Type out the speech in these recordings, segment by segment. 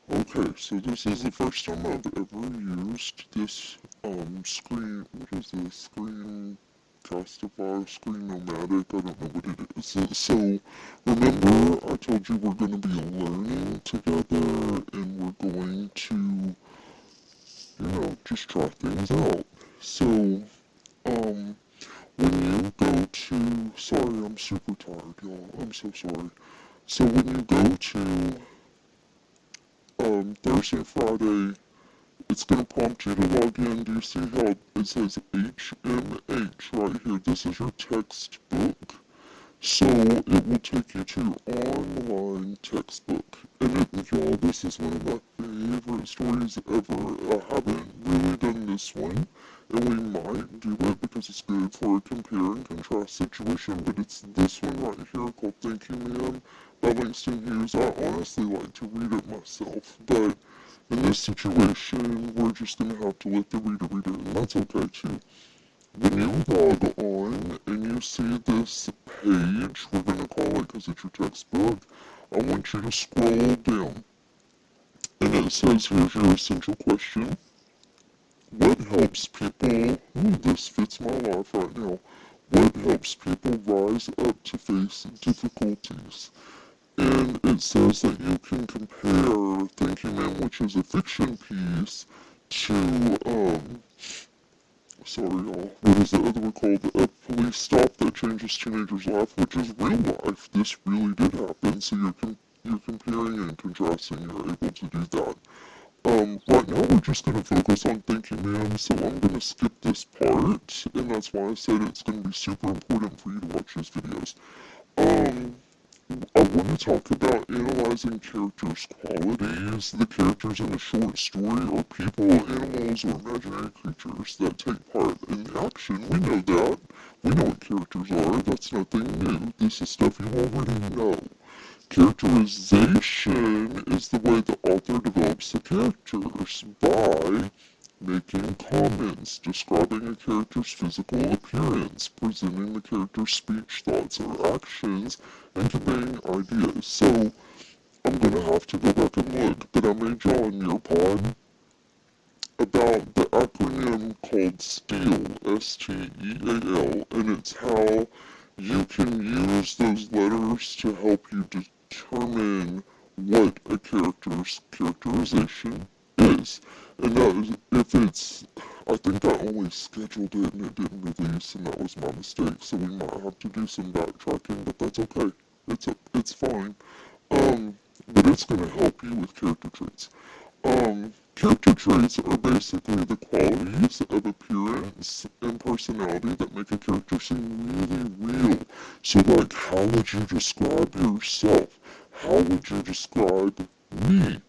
Okay, so this is the first time I've ever used this screen. What is this? Screencastify, Screen Nomadic. I don't know what it is. So remember, I told you we're going to be learning together, and we're going to, just try things out. So when you go to, sorry, I'm super tired, y'all. I'm so sorry. So when you go to Thursday, Friday, it's going to prompt you to log in. Do you see how it says HMH right here? This is your textbook. So it will take you to your online textbook. And y'all, this is one of my favorite stories ever. I haven't really done this one, and we might do it because it's good for a compare and contrast situation, but it's this one right here called Thank You Ma'am by Langston Hughes. I honestly like to read it myself, but in this situation, we're just going to have to let the reader read it, and that's okay too. When you log on and you see this page, we're going to call it because it's your textbook, I want you to scroll down. And it says here's your essential question. What helps people, this fits my life right now, what helps people rise up to face difficulties? And it says that you can compare Thank You Ma'am, which is a fiction piece, to, sorry y'all, what is the other one called? A Police Stop That Changes Teenagers' Life, which is real life. This really did happen, so you're comparing and contrasting, you're able to do that. Right now we're just going to focus on Thank You Ma'am, so I'm going to skip this part, and that's why I said it's going to be super important for you to watch these videos. Um, I want to talk about analyzing characters' qualities. The characters in a short story are people, animals, or imaginary creatures that take part in the action. We know that. We know what characters are. That's nothing new. This is stuff you already know. Characterization is the way the author develops the characters by making comments, describing a character's physical appearance, presenting the character's speech, thoughts, or actions, and conveying ideas. So, I'm gonna have to go back and look, but I made y'all a Nearpod about the acronym called STEAL, STEAL, and it's how you can use those letters to help you determine what a character's characterization is. And that is, if it's, I think I only scheduled it and it didn't release, and that was my mistake, so we might have to do some backtracking, but that's okay. It's fine. But it's going to help you with character traits. Character traits are basically the qualities of appearance and personality that make a character seem really real. So, like, how would you describe yourself? How would you describe me?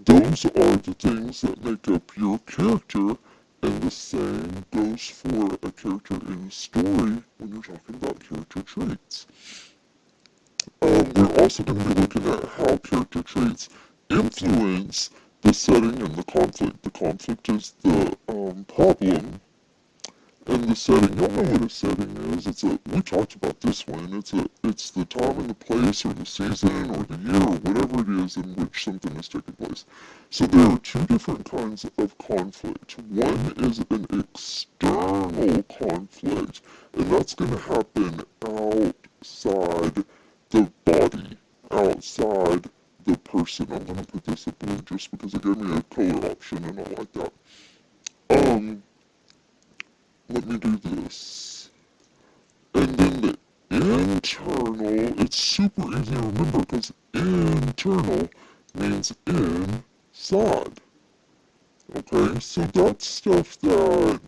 Those are the things that make up your character, and the same goes for a character in a story when you're talking about character traits. We're also going to be looking at how character traits influence the setting and the conflict. The conflict is the problem, and the setting. Y'all know what a setting is. We talked about this one. It's the time and the place, or the season, or the year, or whatever it is in which something is taking place. So there are two different kinds of conflict. One is an external conflict, and that's going to happen outside the body, outside the person. I'm going to put this in blue just because it gave me a color option, and I like that. Um, Let me do this. And then the internal, it's super easy to remember because internal means inside. Okay, so that's stuff that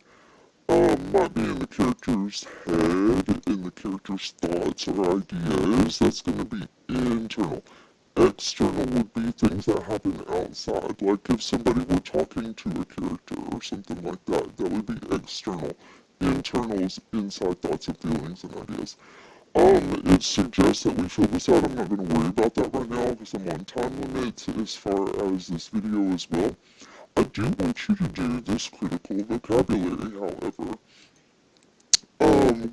might be in the character's head, in the character's thoughts or ideas. That's going to be internal. External would be things that happen outside, like if somebody were talking to a character or something like that, that would be external. Internal is inside thoughts and feelings and ideas. It suggests that we fill this out. I'm not going to worry about that right now because I'm on time limit as far as this video as well. I do want you to do this critical vocabulary, however.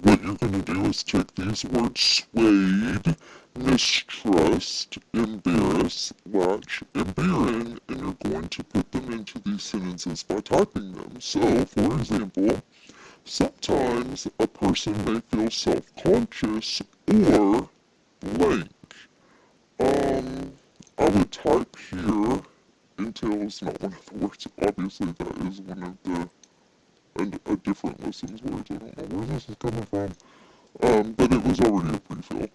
What you're going to do is take these words: swayed, mistrust, embarrass, latch, and barren, and you're going to put them into these sentences by typing them. So, for example, sometimes a person may feel self-conscious or blank. I would type here until it's not one of the words. Obviously, that is one of the a different lessons words. I don't know where this is coming from. But it was already a pre-fill.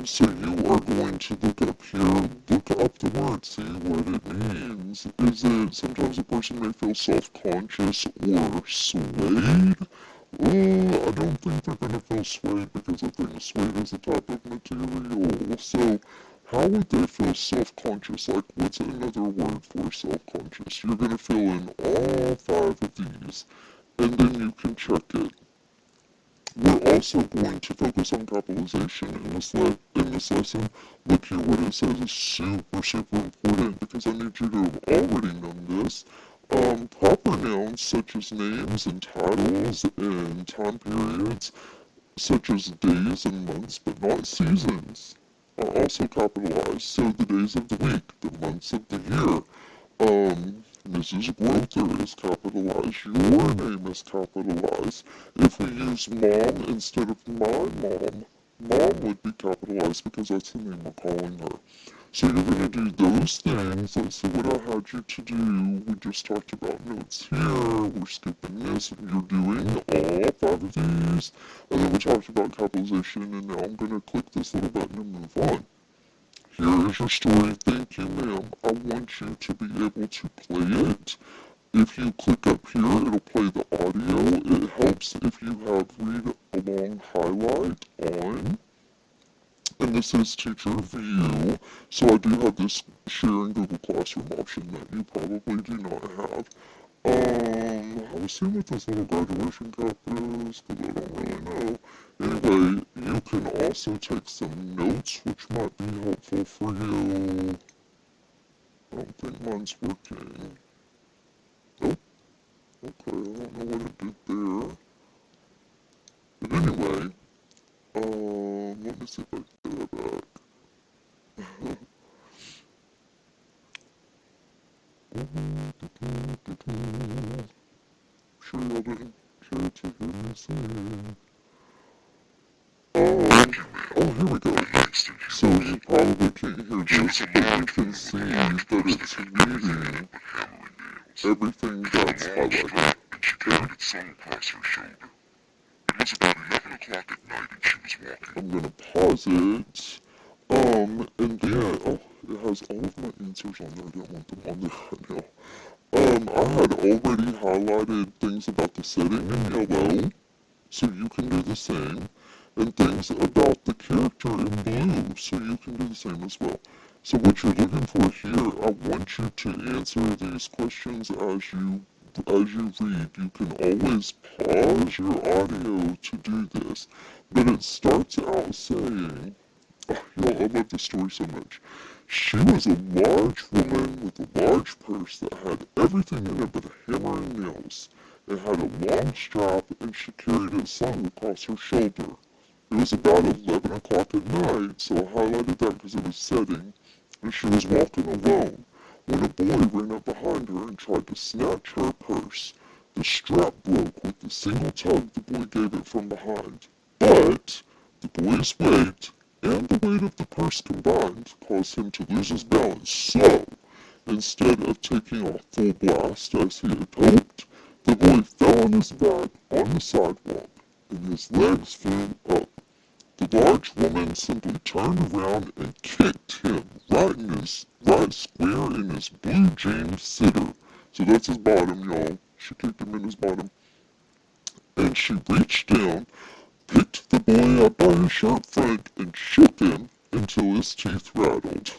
So you are going to look up here, look up the word, see what it means. Is it sometimes a person may feel self-conscious or swayed? I don't think they're going to feel swayed because I think swayed is a type of material. So how would they feel self-conscious? Like, what's another word for self-conscious? You're going to fill in all 5 of these, and then you can check it. We're also going to focus on capitalization in this lesson. Look here, what it says is super, super important because I need you to have already known this. Proper nouns such as names and titles and time periods, such as days and months, but not seasons, are also capitalized. So the days of the week, the months of the year, Mrs. Grother is capitalized. Your name is capitalized. If we use mom instead of my mom would be capitalized because that's the name we're calling her. So you're going to do those things. Let's see what I had you to do. We just talked about notes here. We're skipping this. You're doing all 5 of these. And then we talked about capitalization, and now I'm going to click this little button and move on. Here is your story. Thank you, ma'am. I want you to be able to play it. If you click up here, it'll play the audio. It helps if you have read along highlight on. And this is teacher view. So I do have this sharing Google Classroom option that you probably do not have. I was seeing what this little graduation cap is, because I don't really know. Anyway, you can also take some notes, which might be helpful for you. I don't think mine's working. Nope. Okay, I don't know what it did there. But anyway, let me see if I can get that back. Sure y'all didn't care to hear me sing. Here we go. So you probably can't hear this, but you can see that it's reading everything that's highlighted. And she carried it sewn across her shoulder. It was about 11 o'clock at night and she was walking. I'm gonna pause it. And then, it has all of my answers on there. I didn't want them on there right now. I had already highlighted things about the setting in yellow, so you can do the same, and things about the character in blue, so you can do the same as well. So what you're looking for here, I want you to answer these questions as you read. You can always pause your audio to do this, but it starts out saying, I love this story so much. She was a large woman with a large purse that had everything in it but a hammer and nails. It had a long strap, and she carried it slung across her shoulder. It was about 11 o'clock at night, so I highlighted that because it was setting, and she was walking alone when a boy ran up behind her and tried to snatch her purse. The strap broke with the single tug the boy gave it from behind. But the boy's weight and the weight of the purse combined caused him to lose his balance. So, instead of taking a full blast as he had hoped, the boy fell on his back on the sidewalk, and his legs flew up. The large woman simply turned around and kicked him right square in his blue jean sitter. So that's his bottom, y'all. She kicked him in his bottom. And she reached down, picked the boy up by his shirt front, and shook him until his teeth rattled.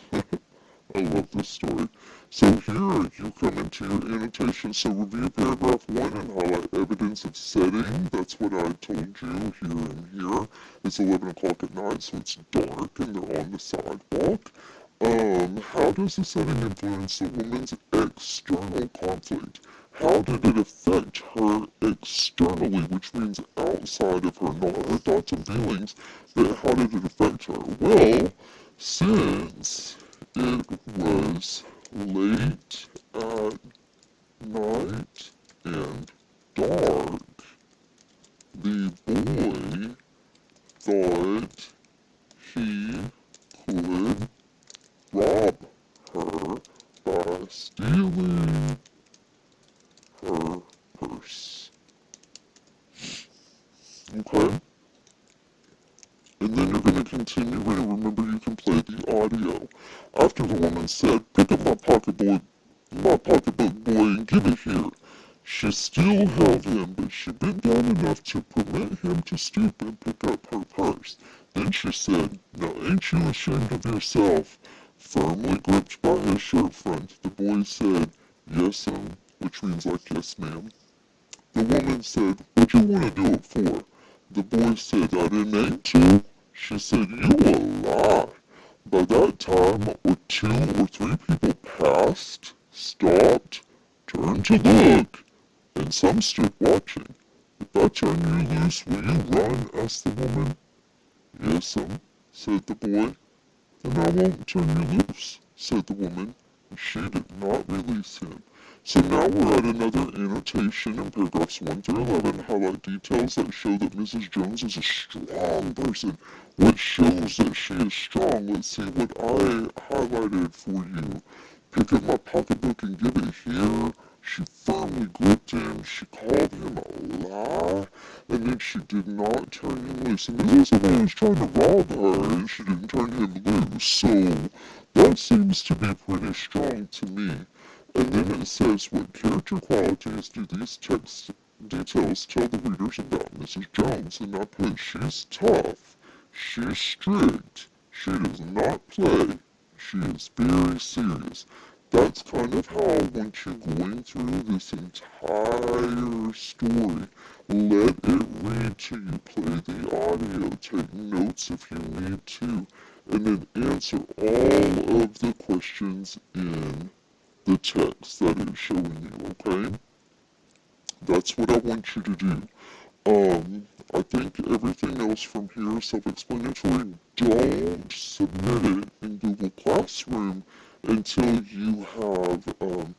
I love this story. So here you come into your annotation. So review paragraph 1 and highlight evidence of setting. That's what I told you here and here. It's 11 o'clock at night, so it's dark and they're on the sidewalk. How does the setting influence the woman's external conflict? How did it affect her externally, which means outside of her, not her thoughts and feelings, but how did it affect her? Well, since it was, late at night and dark, the boy thought he could rob her by stealing her purse. Okay? And then you're going to continue, and remember you can play the audio. After the woman said, pick up my pocketbook boy, and give it here. She still held him, but she bent down enough to permit him to stoop and pick up her purse. Then she said, now ain't you ashamed of yourself? Firmly gripped by his shirt front, the boy said, yes, which means like yes, ma'am. The woman said, what you want to do it for? The boy said, I didn't aim to. She said, you a lie. By that time, or 2 or 3 people passed, stopped, turned to look, and some stood watching. If I turn you loose, will you run? Asked the woman. Yes, said the boy. Then I won't turn you loose, said the woman, and she did not release him. So now we're at another annotation in paragraphs 1 through 11, highlight details that show that Mrs. Jones is a strong person. What shows that she is strong? Let's see what I highlighted for you. Pick up my pocketbook and give it here. She firmly gripped him. She called him a lie. And then she did not turn him loose. And this is the man who's trying to rob her, and she didn't turn him loose. So that seems to be pretty strong to me. And then it says, what character qualities do these text details tell the readers about Mrs. Jones? And I put, she's tough, she's strict, she does not play, she is very serious. That's kind of how I want you going through this entire story. Let it read to you, play the audio, take notes if you need to, and then answer all of the questions in the text that is showing you, okay? That's what I want you to do. I think everything else from here is self-explanatory. Don't submit it in Google Classroom until you have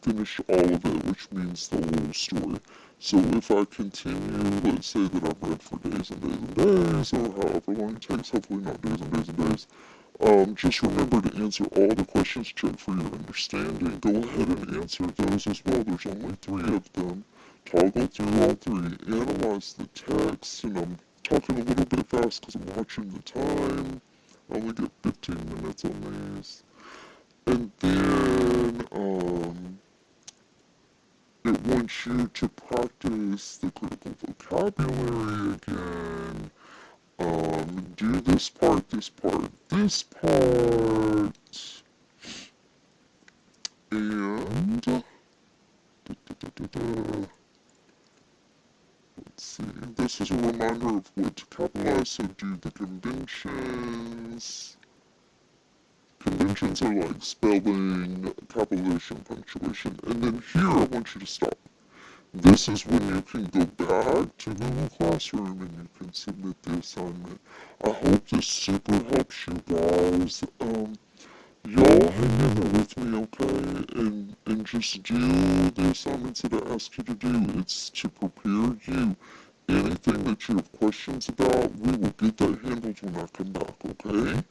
finished all of it, which means the whole story. So if I continue, let's say that I've read for days and days and days, or however long it takes, hopefully not days and days and days, just remember to answer all the questions, check for your understanding. Go ahead and answer those as well. There's only 3 of them. Toggle through all 3. Analyze the text, and I'm talking a little bit fast because I'm watching the time. I only get 15 minutes on these. And then, it wants you to practice the critical vocabulary again. Do this part, this part, this part, and let's see. This is a reminder of what to capitalize. So do the conventions. Conventions are like spelling, capitalization, punctuation, and then here I want you to stop. This is when you can go back to Google Classroom and you can submit the assignment. I hope this super helps you guys. Y'all hang in there with me, okay? And just do the assignments that I ask you to do. It's to prepare you. Anything that you have questions about, we will get that handled when I come back, okay?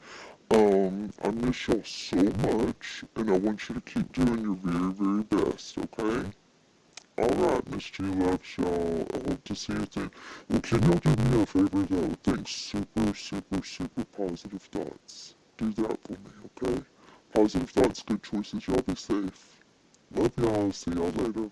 I miss y'all so much, and I want you to keep doing your very, very best, okay? Alright, Miss G loves y'all. I hope to see you then. And can y'all do me a favor though? Think super, super, super positive thoughts. Do that for me, okay? Positive thoughts, good choices, y'all be safe. Love y'all, see y'all later.